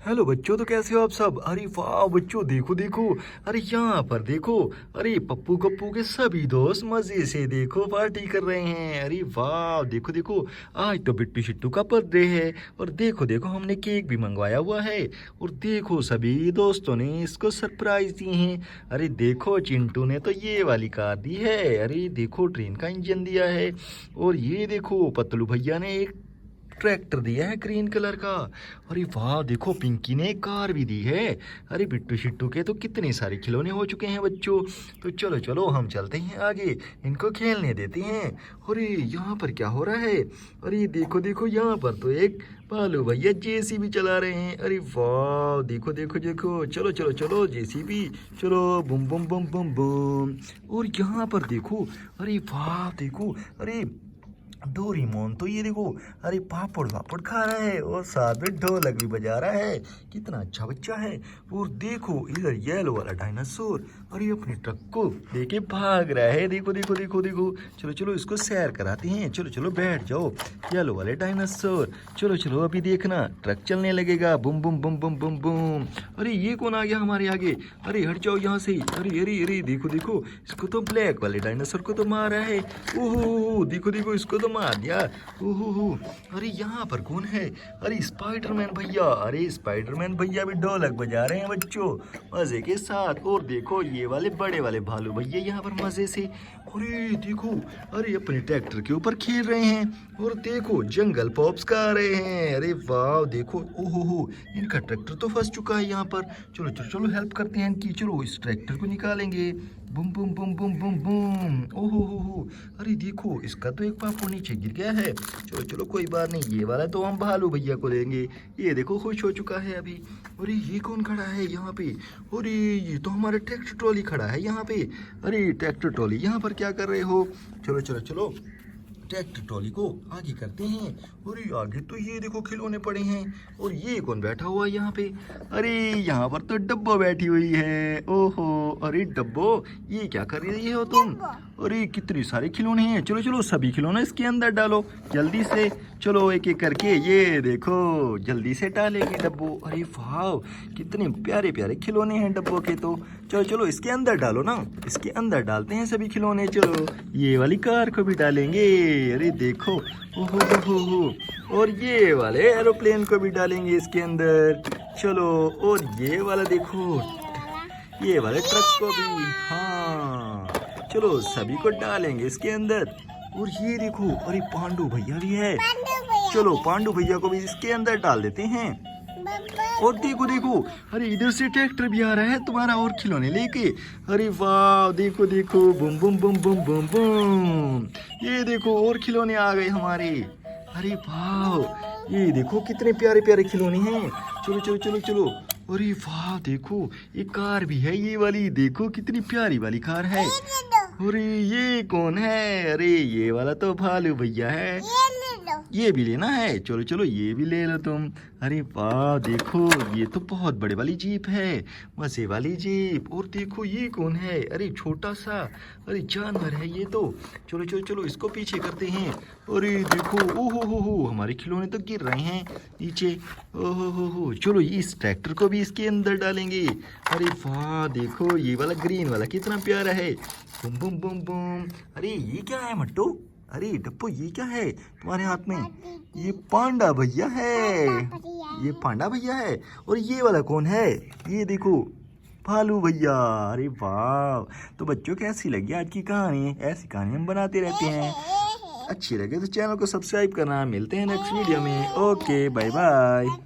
Hello बच्चों, तो कैसे हो आप सब। अरे वाह बच्चों, देखो देखो। अरे यहाँ पर देखो। अरे पप्पू गप्पू के सभी दोस्त मजे से देखो पार्टी कर रहे हैं। अरे वाह देखो देखो। आज तो बिट्टू शिट्टू का बर्थडे है। और देखो देखो, हमने केक भी मंगवाया हुआ है। और देखो सभी दोस्तों ने इसको सरप्राइज दिए हैं। अरे देखो, चिंटू ने तो ये वाली कार दी है। अरे देखो, ट्रेन का इंजन दिया है। और ये देखो, पतलू भैया ने एक ट्रैक्टर दिया है ग्रीन कलर का। अरे वाह देखो, पिंकी ने एक कार भी दी है। अरे बिट्टू शिट्टू के तो कितने सारे खिलौने हो चुके हैं बच्चों। तो चलो चलो हम चलते हैं आगे, इनको खेलने देते हैं। अरे यहाँ पर क्या हो रहा है। अरे देखो देखो, यहाँ पर तो एक भालू भैया जेसीबी चला रहे हैं। अरे वाह देखो देखो देखो, चलो चलो चलो जेसीबी, चलो बुम बुम बुम बुम बुम। और यहाँ पर देखो, अरे वाह देखो, अरे डोरेमोन तो ये देखो, अरे पापड़ वापड़ खा रहा है और साथ में ढोलक भी बजा रहा है। कितना अच्छा बच्चा है। और देखो इधर येलो वाला डायनासोर, अरे अपने ट्रक को लेके भाग रहा है। देखो देखो देखो देखो, चलो चलो इसको सैर कराते हैं। चलो चलो बैठ जाओ येलो वाले डायनासोर। चलो चलो अभी देखना ट्रक चलने लगेगा, बुम बुम बुम बुम बुम बुम। अरे ये कौन आ गया हमारे आगे। अरे हट जाओ यहाँ से। अरे अरे अरे देखो देखो, इसको तो ब्लैक वाले डायनासोर को तो मारा है। ओहो देखो देखो, इसको तो मार दिया। ओहो, अरे यहाँ पर कौन है। अरे स्पाइडरमैन भैया। अरे स्पाइडरमैन भैया भी ढोलक बजा रहे हैं बच्चों मजे के साथ। और देखो ये वाले बड़े वाले भालू भैया यहाँ पर मजे से, अरे देखो, अरे अपने ट्रैक्टर के ऊपर खेल रहे हैं। और देखो जंगल पॉप्स का आ रहे हैं। अरे वाह देखो, ओहो इनका ट्रैक्टर तो फंस चुका है यहाँ पर। चलो चलो चलो हेल्प करते हैं इनकी। चलो इस ट्रैक्टर को निकालेंगे। बुम बुम बुम बुम बुम बुम। ओहो हो, अरे देखो इसका तो एक पापड़ नीचे गिर गया है। चलो चलो कोई बात नहीं, ये वाला तो हम भालू भैया को देंगे। ये देखो खुश हो चुका है अभी। अरे ये कौन खड़ा है यहाँ पे। अरे ये तो हमारा ट्रैक्टर ट्रॉली खड़ा है यहाँ पे। अरे ट्रैक्टर ट्रॉली यहाँ पर क्या कर रहे हो। चलो चलो चलो ट्रैक्टर ट्रॉली को आगे करते हैं। अरे आगे तो ये देखो खिलौने पड़े हैं। और ये कौन बैठा हुआ है यहाँ पे। अरे यहाँ पर तो डब्बो बैठी हुई है। ओहो, अरे डब्बो ये क्या कर रही हो तुम। अरे कितने सारे खिलौने हैं। चलो चलो सभी खिलौने इसके अंदर डालो जल्दी से। चलो एक एक करके, ये देखो जल्दी से डालेगी डब्बो। अरे वाह कितने प्यारे प्यारे खिलौने हैं डब्बो के तो। चलो चलो इसके अंदर डालो ना, इसके अंदर डालते हैं सभी खिलौने। चलो ये वाली कार को भी डालेंगे। अरे देखो, ओहो, और ये वाले एरोप्लेन को भी डालेंगे इसके अंदर। चलो और ये वाला देखो, ये वाले ट्रक को भी। हाँ चलो सभी को डालेंगे इसके अंदर। और ये देखो, अरे पांडू भैया भी है। चलो पांडू भैया को भी इसके अंदर डाल देते हैं। और देखो देखो, अरे इधर से ट्रैक्टर भी आ रहा है तुम्हारा और खिलौने लेके। अरे वाह देखो देखो, बुम बुम बुम बुम बुम बुम। ये देखो और खिलौने आ गए हमारे। अरे वाह ये देखो कितने प्यारे प्यारे खिलौने हैं। चलो चलो चलो चलो। अरे वाह देखो एक कार भी है ये वाली, देखो कितनी प्यारी वाली कार है। अरे ये कौन है। अरे ये वाला तो भालू भैया है। ये भी लेना है। चलो चलो ये भी ले लो तुम। अरे वाह देखो ये तो बहुत बड़े वाली जीप है, मजे वाली जीप। और देखो ये कौन है। अरे छोटा सा, अरे जानवर है ये तो। चलो चलो चलो इसको पीछे करते हैं। अरे देखो, ओहो हो हमारे खिलौने तो गिर रहे हैं नीचे। ओहो हो, चलो इस ट्रैक्टर को भी इसके अंदर डालेंगे। अरे वाह देखो ये वाला ग्रीन वाला कितना प्यारा है। बुम बुम बुम बुम। अरे ये क्या है मट्टू। अरे डप्पू ये क्या है तुम्हारे हाथ में। ये पांडा भैया है। ये पांडा भैया है। और ये वाला कौन है। ये देखो भालू भैया। अरे वाह, तो बच्चों कैसी लगी आज की कहानी। ऐसी कहानी हम बनाते रहते हैं। अच्छी लगे तो चैनल को सब्सक्राइब करना। मिलते हैं नेक्स्ट वीडियो में। Okay bye bye.